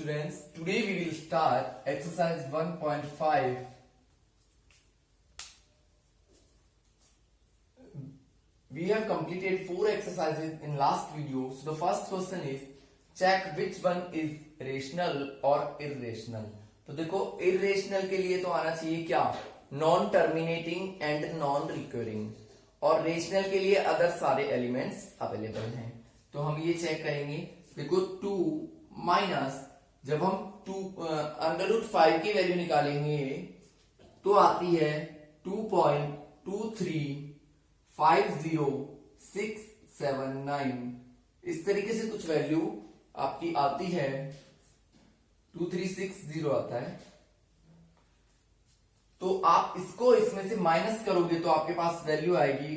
students, today we will start exercise 1.5. We have completed 4 exercises in last video. So the first question is check which one is rational or irrational. तो देखो irrational के लिए तो आना चाहिए क्या, non terminating and non recurring, और rational के लिए अदर सारे एलिमेंट्स अवेलेबल हैं. तो हम ये चेक करेंगे. देखो 2 माइनस, जब हम 2 अंडर रूट 5 की वैल्यू निकालेंगे तो आती है 2.2350679. इस तरीके से कुछ वैल्यू आपकी आती है. 2360 आता है. तो आप इसको इसमें से माइनस करोगे तो आपके पास वैल्यू आएगी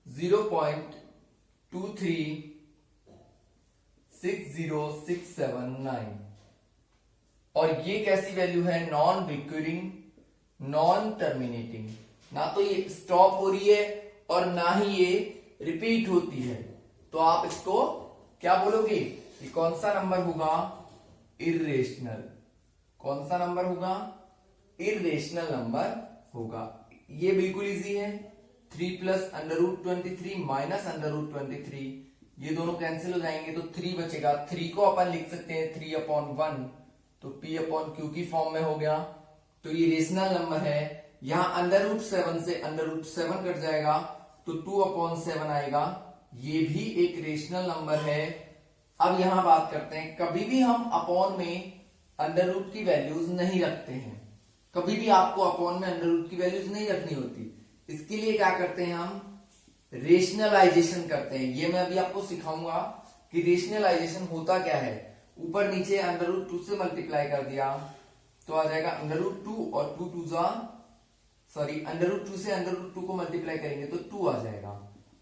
0.2360679. और ये कैसी वैल्यू है, नॉन रिकरिंग, नॉन टर्मिनेटिंग. ना तो ये स्टॉप हो रही है और ना ही ये रिपीट होती है. तो आप इसको क्या बोलोगे, ये कौन सा नंबर होगा, इर्रेशनल. कौन सा नंबर होगा, इर्रेशनल नंबर होगा. ये बिल्कुल इजी है. 3 plus under root 23 minus under root 23, ये दोनों कैंसिल हो जाएंगे तो 3 बचेगा. 3 को अपन लिख सकते हैं 3/1, तो p/q की फॉर्म में हो गया. तो ये रेशनल नंबर है. यहां अंडर रूट 7 से अंडर रूट 7 कट जाएगा तो 2/7 आएगा. ये भी एक रेशनल नंबर है. अब यहां बात करते हैं, कभी भी हम अपॉन में अंडर रूट की वैल्यूज नहीं रखते हैं. कभी भी आपको अपॉन में अंडर रूट की वैल्यूज नहीं रखनी होती. इसके लिए क्या करते हैं, हम रेशनलाइजेशन करते हैं. ये मैं अभी आपको सिखाऊंगा कि रेशनलाइजेशन होता क्या है. ऊपर नीचे अंडर रूट 2 से मल्टीप्लाई कर दिया तो आ जाएगा अंडर रूट 2, और 2 अंडर रूट 2 से अंडर रूट 2 को मल्टीप्लाई करेंगे तो 2 आ जाएगा.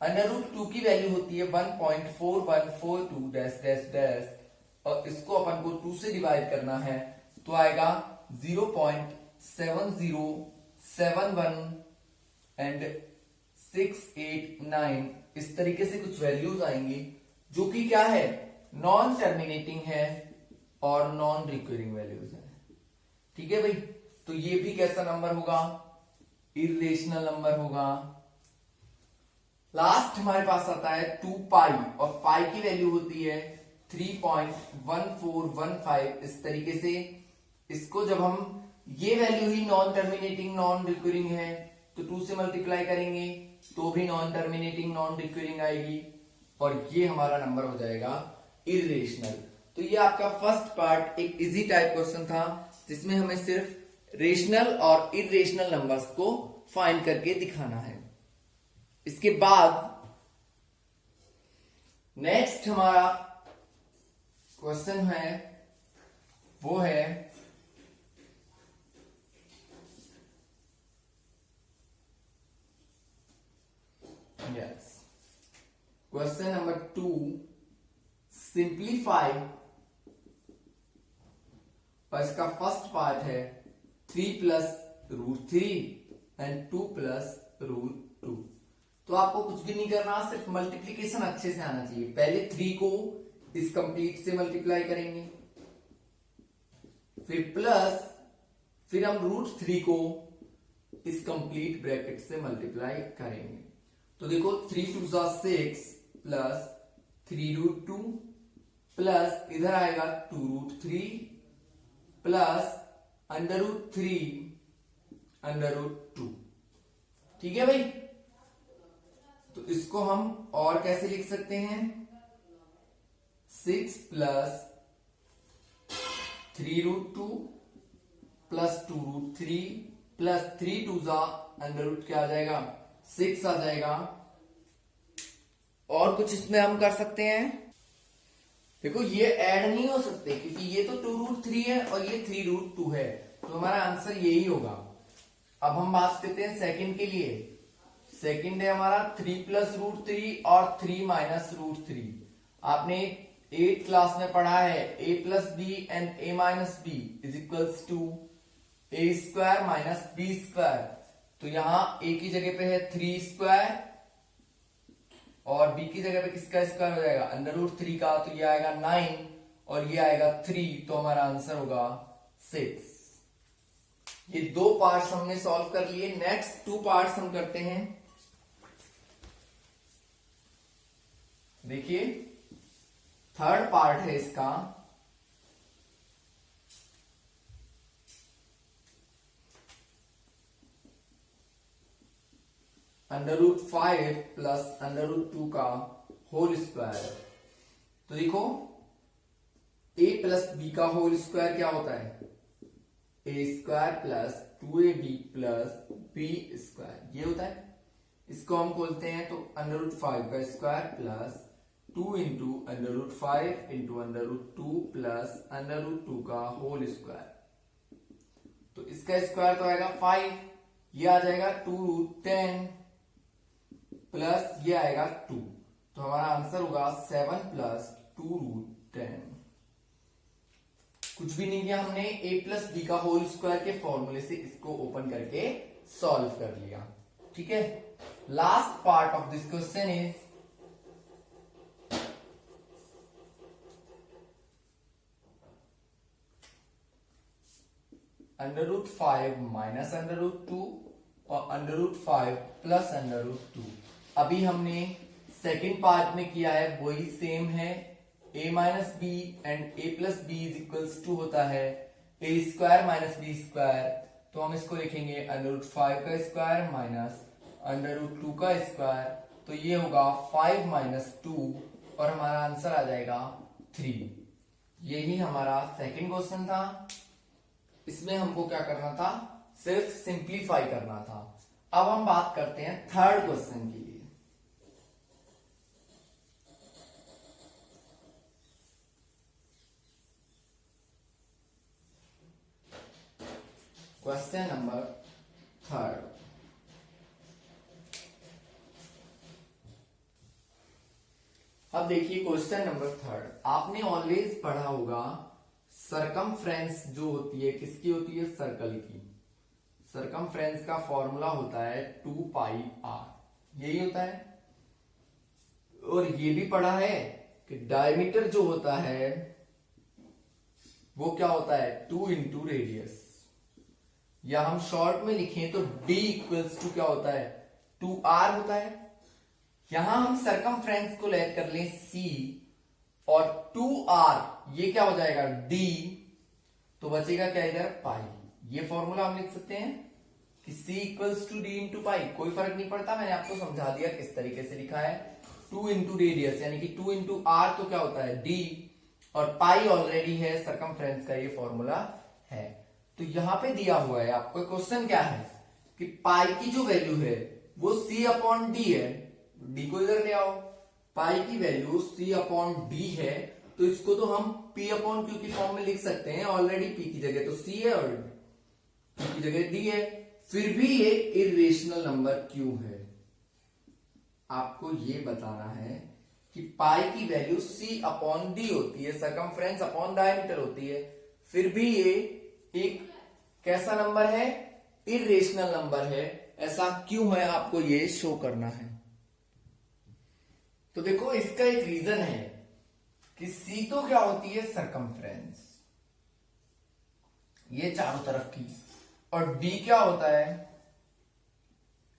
अंडर रूट 2 की वैल्यू होती है 1.4142 डैश डैश डैश, और इसको अपन को 2 से डिवाइड करना है तो आएगा 0.7071 एंड 689. इस तरीके से कुछ वैल्यूज आएंगी जो कि क्या है, नॉन टर्मिनेटिंग है और नॉन रिकरिंग वैल्यूज है. ठीक है भाई. तो ये भी कैसा नंबर होगा, इर्रेशनल नंबर होगा. लास्ट हमारे पास आता है 2 पाई, और पाई की वैल्यू होती है 3.1415. इस तरीके से इसको जब हम, ये वैल्यू ही नॉन टर्मिनेटिंग नॉन रिकरिंग है तो 2 से मल्टीप्लाई करेंगे तो भी नॉन टर्मिनेटिंग नॉन रिकरिंग आएगी, और ये हमारा नंबर हो जाएगा इर्रेशनल. तो ये आपका फर्स्ट पार्ट एक इजी टाइप क्वेश्चन था जिसमें हमें सिर्फ रेशनल और इर्रेशनल नंबर्स को फाइंड करके दिखाना है. इसके बाद नेक्स्ट हमारा क्वेश्चन है, वो है क्वेश्चन नंबर 2. सिंप्लीफाई, और इसका फर्स्ट पार्ट है 3 plus root 3 and 2 plus root 2. तो आपको कुछ भी नहीं करना, सिर्फ मल्टीप्लीकेशन अच्छे से आना चाहिए. पहले 3 को इस कंप्लीट से मल्टीप्लाई करेंगे, फिर प्लस, फिर हम रूट 3 को इस कंप्लीट ब्रैकेट से मल्टीप्लाई करेंगे. तो देखो 3 2 6 प्लस 3 रूट 2 प्लस इधर आएगा 2 root 3 plus under root 3 under root 2. ठीक है भाई. तो इसको हम और कैसे लिख सकते हैं, 6 plus 3 root 2 plus 2 root 3 plus 3 2 under root क्या आ जाएगा, 6 आ जाएगा. और कुछ इसमें हम कर सकते हैं. देखो ये ऐड नहीं हो सकते क्योंकि ये तो 2 रूट 3 है और ये 3 रूट 2 है, तो हमारा आंसर यही होगा. अब हम बात करते हैं सेकंड के लिए. सेकंड है हमारा 3 प्लस रूट 3 और 3 माइनस रूट 3. आपने 8th क्लास में पढ़ा है a plus B and a minus B is equals to a square minus b square. तो यहां a की जगह पे है 3 स्क्वायर और b की जगह पे किसका स्क्वायर हो जाएगा, अंडर रूट 3 का, तो ये आएगा 9. और ये आएगा 3, तो हमारा आंसर होगा 6। ये 2 पार्ट्स हमने सॉल्व कर लिए। नेक्स्ट 2 पार्ट्स हम करते हैं। देखिए थर्ड पार्ट है इसका। √5 प्लस √2 का होल स्क्वायर। तो देखो a प्लस बी का होल स्क्वायर क्या होता है? a square plus 2ab plus b square, ये होता है। इसको हम बोलते हैं तो √5 का square plus 2 into √5 into √2 plus √2 का होल स्क्वायर। तो इसका स्क्वायर तो आएगा 5, ये आ जाएगा 2√10 प्लस ये आएगा 2, तो हमारा आंसर होगा 7 प्लस 2√10। कुछ भी नहीं किया हमने, a प्लस बी का होल स्क्वायर के फॉर्मूले से इसको ओपन करके सॉल्व कर लिया। ठीक है, last part of this question is √5 minus √2 और √5 प्लस √2। अभी हमने सेकेंड पार्ट में किया है वही सेम है। a minus B and a plus B is equals to होता है a square minus B square. तो हम इसको लिखेंगे √5 का स्क्वायर माइनस √2 का स्क्वायर। तो ये होगा 5 माइनस 2 और हमारा आंसर आ जाएगा 3। यही हमारा सेकेंड क्वेश्चन था। इसमें हमको क्या करना था? सिर्फ सिंप्लीफाई करना था। अब हम बात करते हैं थर्ड क्वेश्चन के लिए। Question number third. अब देखिए क्वेश्चन नंबर थर्ड। आपने ऑलवेज पढ़ा होगा सरकमफ्रेंस जो होती है किसकी होती है? सर्कल की। सरकमफ्रेंस का फॉर्मूला होता है 2πr, यही होता है। और ये भी पढ़ा है कि डायमीटर जो होता है वो क्या होता है? 2 इंटू रेडियस, या हम शॉर्ट में लिखें तो d इक्वल्स टू क्या होता है? 2r होता है। यहां हम सरकमफ्रेंस को लेट कर लें c और 2r, ये क्या हो जाएगा? d, तो बचेगा क्या इधर? पाई। ये फॉर्मूला हम लिख सकते हैं कि c equals to d into pi. कोई फर्क नहीं पड़ता, मैंने आपको समझा दिया किस तरीके से लिखा है। 2 इंटू रेडियस यानी कि 2 इंटू आर, तो क्या होता है? d, और पाई ऑलरेडी है, सरकमफ्रेंस का ये फॉर्मूला है। तो यहां पे दिया हुआ है आपको क्वेश्चन क्या है कि पाई की जो वैल्यू है वो c अपॉन डी है। d को इधर ले आओ। पाई की वैल्यू c अपॉन डी है, तो इसको तो हम p अपॉन क्यू की फॉर्म में लिख सकते हैं। ऑलरेडी p की जगह तो c है और q की जगह d है। फिर भी ये इरेशनल नंबर क्यों है? आपको ये बताना है कि पाई की वैल्यू c अपॉन डी होती है, सरकमफ्रेंस अपॉन डायमीटर होती है, फिर भी ये एक कैसा नंबर है? इरेशनल नंबर है। ऐसा क्यों है आपको ये शो करना है। तो देखो इसका एक रीजन है कि c तो क्या होती है? सरकमफ्रेंस, ये चारों तरफ की, और d क्या होता है?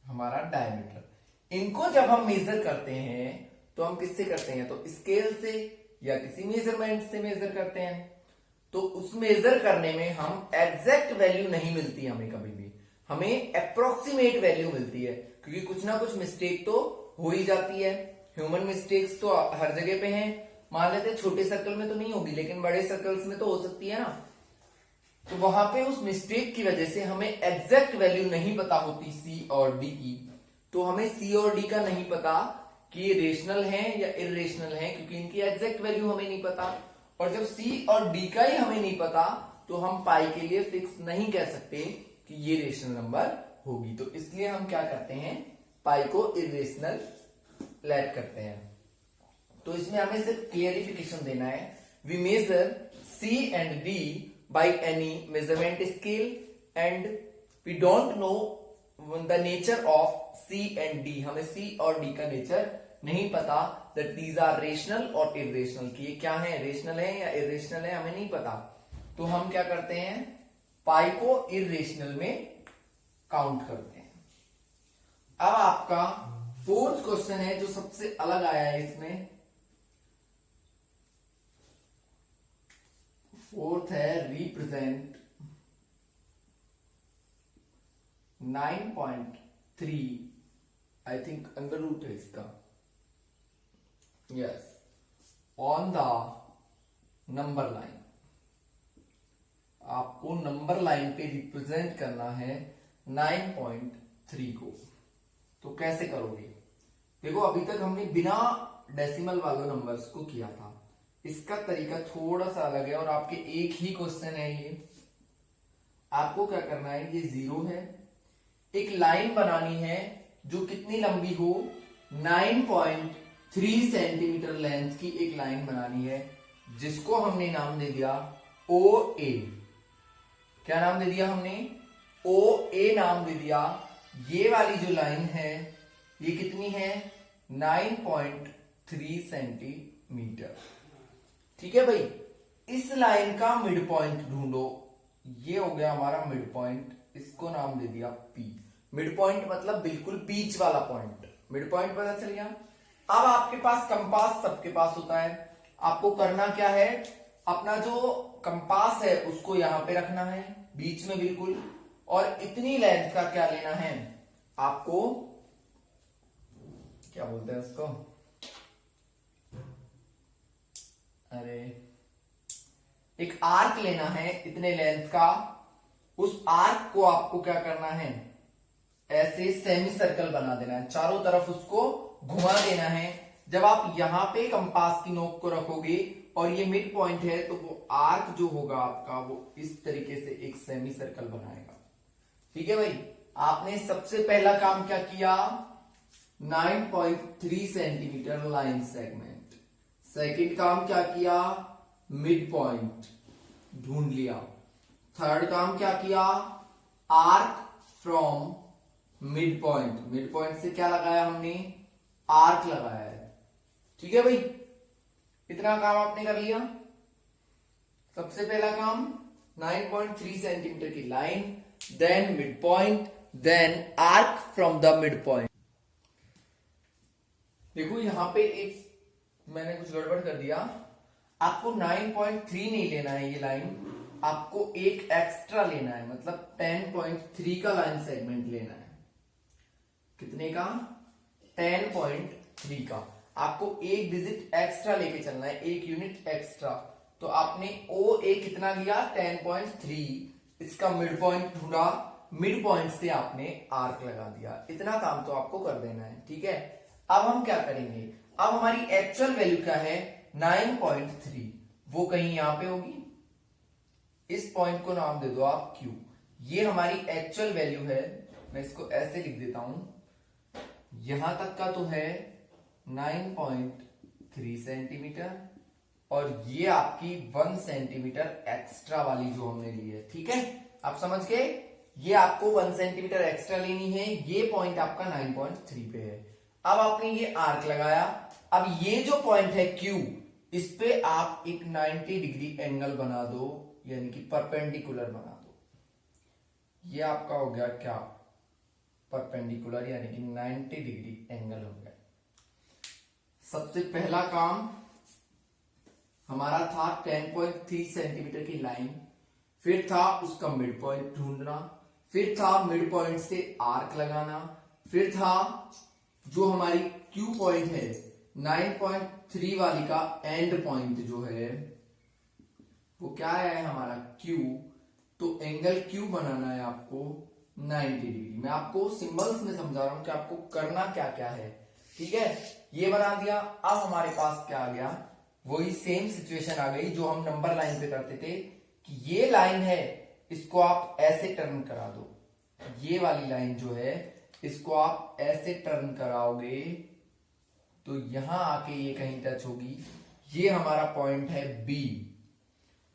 हमारा डायमीटर। इनको जब हम मेजर करते हैं तो हम किससे करते हैं? तो स्केल से या किसी मेजरमेंट से मेजर करते हैं। तो उस मेजर करने में हम एग्जैक्ट वैल्यू नहीं मिलती हमें, कभी भी हमें अप्रोक्सीमेट वैल्यू मिलती है, क्योंकि कुछ ना कुछ मिस्टेक तो हो ही जाती है। ह्यूमन मिस्टेक्स तो हर जगह पे हैं। मान लेते हैं छोटे सर्कल में तो नहीं होगी, लेकिन बड़े सर्कल्स में तो हो सकती है ना। तो वहां पे उस मिस्टेक की वजह से हमें एग्जैक्ट वैल्यू नहीं पता होती सी और डी की। तो हमें सी और डी का नहीं पता कि ये रेशनल हैं या इरेशनल हैं, क्योंकि इनकी एग्जैक्ट वैल्यू हमें नहीं पता। और जब सी और डी का ही हमें नहीं पता तो हम पाई के लिए फिक्स नहीं कह सकते कि ये रेशनल नंबर होगी। तो इसलिए हम क्या करते हैं? पाई को इरेशनल लेट करते हैं। तो इसमें हमें सिर्फ क्लियरिफिकेशन देना है। We measure C and D by any measurement scale and we don't know the nature of C and D. हमें सी और डी का नेचर नहीं पता दैट दीज आर रेशनल और इरेशनल, कि ये क्या है, रेशनल है या इरेशनल है, हमें नहीं पता, तो हम क्या करते हैं, पाई को इरेशनल में काउंट करते हैं। अब आपका फोर्थ क्वेश्चन है जो सबसे अलग आया है इसमें, फोर्थ है represent 9.3, I think under root है इसका, yes, on the number line. आपको नंबर लाइन पे रिप्रेजेंट करना है 9.3 को, तो कैसे करोगे? देखो अभी तक हमने बिना डेसिमल वाले नंबर्स को किया था, इसका तरीका थोड़ा सा अलग है और आपके एक ही क्वेश्चन है ये। आपको क्या करना है, ये 0 है, एक लाइन बनानी है जो कितनी लंबी हो, 9.3 सेंटीमीटर लेंथ की एक लाइन बनानी है, जिसको हमने नाम दे दिया OA। क्या नाम दे दिया हमने? OA नाम दे दिया। ये वाली जो लाइन है ये कितनी है, 9.3 सेंटीमीटर। ठीक है भाई, इस लाइन का मिड पॉइंट ढूंढो, ये हो गया हमारा मिड पॉइंट, इसको नाम दे दिया P। मिड पॉइंट मतलब बिल्कुल बीच वाला पॉइंट, मिड पॉइंट पता चल गया। अब आपके पास कंपास सबके पास होता है, आपको करना क्या है, अपना जो कंपास है उसको यहां पे रखना है बीच में बिल्कुल, और इतनी लेंथ का क्या लेना है आपको, क्या बोलते हैं उसको, अरे एक आर्क लेना है इतने लेंथ का। उस आर्क को आपको क्या करना है, ऐसे सेमी सर्कल बना देना है, चारों तरफ उसको घुमा देना है। जब आप यहां पे कंपास की नोक को रखोगे और ये मिड पॉइंट है, तो वो आर्क जो होगा आपका वो इस तरीके से एक सेमी सर्कल बनाएगा। ठीक है भाई, आपने सबसे पहला काम क्या किया, 9.3 सेंटीमीटर लाइन सेगमेंट। सेकंड काम क्या किया, मिड पॉइंट ढूंढ लिया। थर्ड काम क्या किया, arc from mid point, mid point से क्या लगाया हमने, आर्क लगाया है। ठीक है भाई, इतना काम आपने कर लिया। सबसे पहला काम 9.3 सेंटीमीटर की line, then mid point, then arc from the mid point. देखो यहां पे एक मैंने कुछ गड़बड़ कर दिया, आपको 9.3 नहीं लेना है ये लाइन, आपको एक एक्स्ट्रा लेना है, मतलब 10.3 का लाइन सेगमेंट लेना है। कितने का, 10.3 का। आपको एक डिजिट एक्स्ट्रा लेके चलना है, एक यूनिट एक्स्ट्रा। तो आपने OA कितना लिया, 10.3, इसका मिड पॉइंट ढूंढा, मिड पॉइंट से आपने आर्क लगा दिया। इतना काम तो आपको कर देना है। ठीक है, अब हम क्या करेंगे, अब हमारी एक्चुअल वैल्यू क्या है, 9.3, वो कहीं यहां पे होगी, इस पॉइंट को नाम दे दो आप Q। ये हमारी एक्चुअल वैल्यू है, मैं इसको ऐसे लिख देता हूं, यहां तक का तो है 9.3 सेंटीमीटर, और ये आपकी 1 सेंटीमीटर एक्स्ट्रा वाली जो हमने ली है। ठीक है, आप समझ गए, ये आपको 1 सेंटीमीटर एक्स्ट्रा लेनी है, ये पॉइंट आपका 9.3 पे है। अब आपने ये आर्क लगाया, अब ये जो पॉइंट है Q, इस पे आप एक 90 डिग्री एंगल बना दो, यानी कि परपेंडिकुलर बना दो। ये आपका हो गया क्या, परपेंडिकुलर, यानी कि 90 डिग्री एंगल हो गया। सबसे पहला काम हमारा था 10.3 सेंटीमीटर की लाइन, फिर था उसका मिड पॉइंट ढूंढना, फिर था मिड पॉइंट से आर्क लगाना, फिर था जो हमारी Q पॉइंट है 9.3 वाली का एंड पॉइंट जो है वो क्या है हमारा Q, तो एंगल Q बनाना है आपको 90 डिग्री। मैं आपको सिंबल्स में समझा रहा हूं कि आपको करना क्या क्या है। ठीक है, ये बना दिया। अब हमारे पास क्या आ गया, वही सेम सिचुएशन आ गई जो हम नंबर लाइन पे करते थे, कि ये लाइन है इसको आप ऐसे टर्न करा दो, ये वाली लाइन जो है इसको आप ऐसे टर्न कराओगे तो यहां आके ये कहीं टच होगी, ये हमारा पॉइंट है B।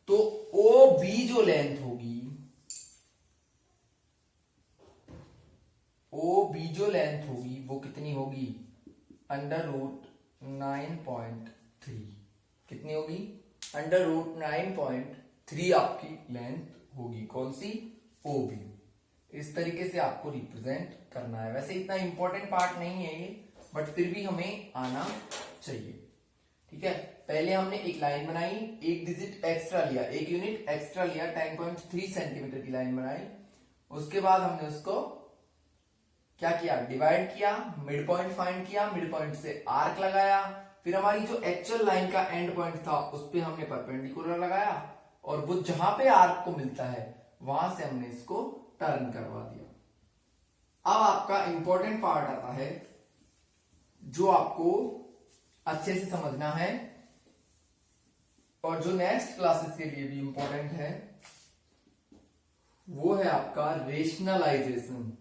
तो OB जो लेंथ होगी, OB जो लेंथ होगी वो कितनी होगी, √9.3 कितनी होगी? √9.3 आपकी लेंथ होगी। कौन सी? OB। इस तरीके से आपको रिप्रेजेंट करना है। वैसे इतना इंपॉर्टेंट पार्ट नहीं है ये, बट फिर भी हमें आना चाहिए। ठीक है, पहले हमने एक लाइन बनाई, एक डिजिट एक्स्ट्रा लिया, एक यूनिट एक्स्ट्रा लिया, 10.3 सेंटीमीटर की लाइन बनाई। उसके बाद हमने उसको क्या किया? डिवाइड किया, मिड पॉइंट फाइंड किया, मिड पॉइंट से आर्क लगाया, फिर हमारी जो एक्चुअल लाइन का एंड पॉइंट था उस पे हमने परपेंडिकुलर लगाया, और वो जहां पे आर्क को मिलता है वहां से हमने इसको टर्न करवा दिया। अब आपका इंपॉर्टेंट पार्ट आता है जो आपको अच्छे से समझना है, और जो नेक्स्ट क्लासेस के लिए भी इंपॉर्टेंट है, वो है आपका रेशनलाइजेशन।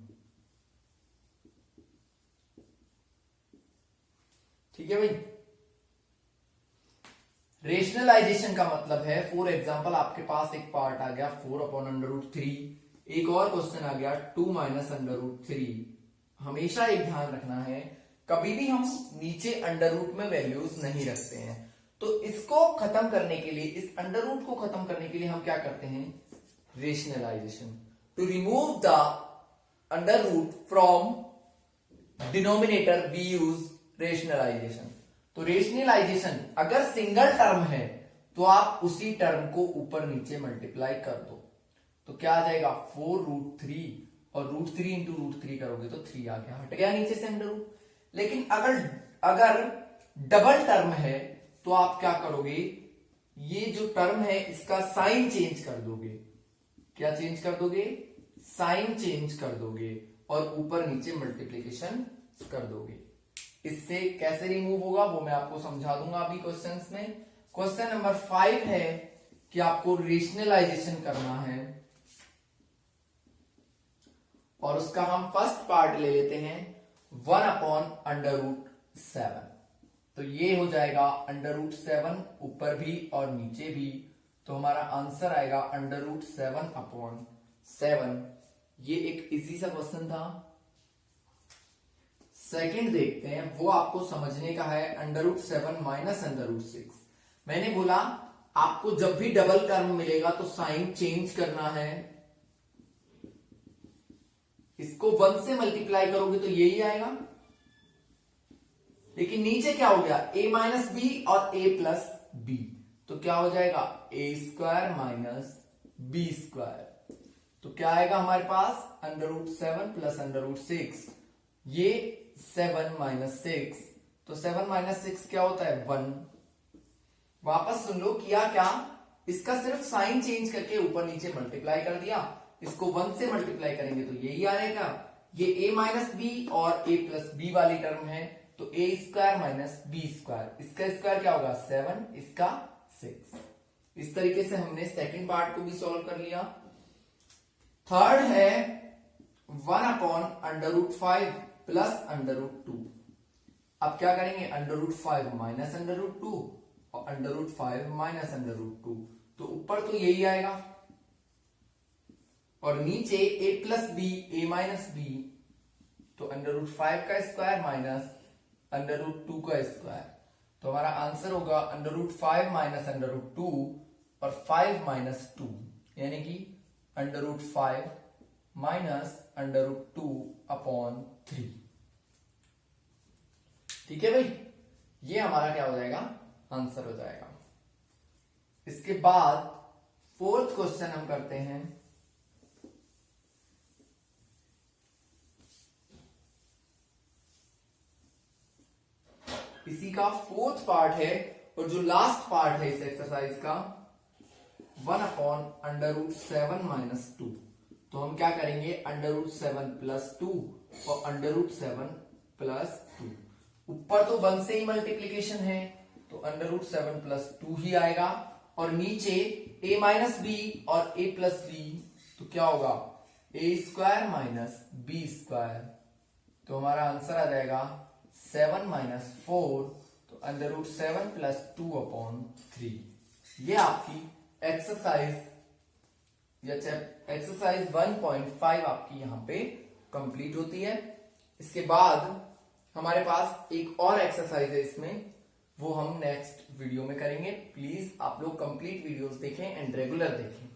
ठीक है भाई, रेशनलाइजेशन का मतलब है, फॉर एग्जांपल आपके पास एक पार्ट आ गया 4/√3, एक और क्वेश्चन आ गया 2 - √3। हमेशा एक ध्यान रखना है, कभी भी हम नीचे अंडर रूट में वैल्यूज नहीं रखते हैं। तो इसको खत्म करने के लिए, इस अंडर रूट को खत्म करने के लिए हम क्या करते हैं? Rationalisation. To remove the under root from denominator we use rationalisation. तो रेशनलाइजेशन, अगर सिंगल टर्म है तो आप उसी टर्म को ऊपर नीचे मल्टीप्लाई कर दो, तो क्या आ जाएगा? 4√3, और √3 × √3 करोगे तो 3 आ गया, हट गया नीचे से अंडर रूट। लेकिन अगर डबल टर्म है तो आप क्या करोगे? ये जो टर्म है इसका साइन चेंज कर दोगे। क्या चेंज कर दोगे? साइन चेंज कर दोगे, और ऊपर नीचे मल्टीप्लीकेशन कर दोगे। इससे कैसे रिमूव होगा वो मैं आपको समझा दूंगा अभी क्वेश्चंस में। क्वेश्चन नंबर 5 है कि आपको रेशनलाइजेशन करना है, और उसका हम फर्स्ट पार्ट ले लेते हैं 1/√7। तो ये हो जाएगा √7 ऊपर भी और नीचे भी, तो हमारा आंसर आएगा √7/7। ये एक इजी सा क्वेश्चन था। सेकंड देखते हैं, वो आपको समझने का है √7 - √6। मैंने बोला आपको जब भी डबल टर्म मिलेगा तो साइन चेंज करना है। इसको 1 से मल्टीप्लाई करोगे तो यही आएगा, लेकिन नीचे क्या हो गया? a - b और a + b, तो क्या हो जाएगा? a² - b²। तो क्या आएगा हमारे पास? √7 + √6। ये 7 - 6, तो 7 - 6 क्या होता है? 1। वापस सुन लो, किया क्या? इसका सिर्फ साइन चेंज करके ऊपर नीचे मल्टीप्लाई कर दिया। इसको 1 से मल्टीप्लाई करेंगे तो यही आएगा। ये a - b और a + b वाली टर्म है, तो a² - b²। इसका स्क्वायर क्या होगा? 7, इसका 6। इस तरीके से हमने सेकंड पार्ट को भी सॉल्व कर लिया। थर्ड है 1/√5 + √2। अब क्या करेंगे? √5 - √2 और √5 - √2, तो ऊपर तो यही आएगा, और नीचे a + b, a - b, तो √5 का स्क्वायर माइनस √2 का स्क्वायर, तो हमारा आंसर होगा √5 - √2 और 5 - 2, यानी कि √5 - √2/3। ठीक है भाई, ये हमारा क्या हो जाएगा? आंसर हो जाएगा। इसके बाद फोर्थ क्वेश्चन हम करते हैं। इसी का फोर्थ पार्ट है और जो लास्ट पार्ट है इस एक्सरसाइज का 1/√7 - 2। तो हम क्या करेंगे? √7 + 2 और √7 + 2। ऊपर तो 1 से ही मल्टीप्लीकेशन है, तो √7 + 2 ही आएगा, और नीचे a - b और a + b, तो क्या होगा? a² - b²। तो हमारा आंसर आ जाएगा 7 - 4, तो √7 + 2/3। ये आपकी एक्सरसाइज या एक्सरसाइज 1.5 आपकी यहां पे कंप्लीट होती है। इसके बाद हमारे पास एक और एक्सरसाइज है इसमें, वो हम नेक्स्ट वीडियो में करेंगे। प्लीज आप लोग कंप्लीट वीडियोस देखें एंड रेगुलर देखें।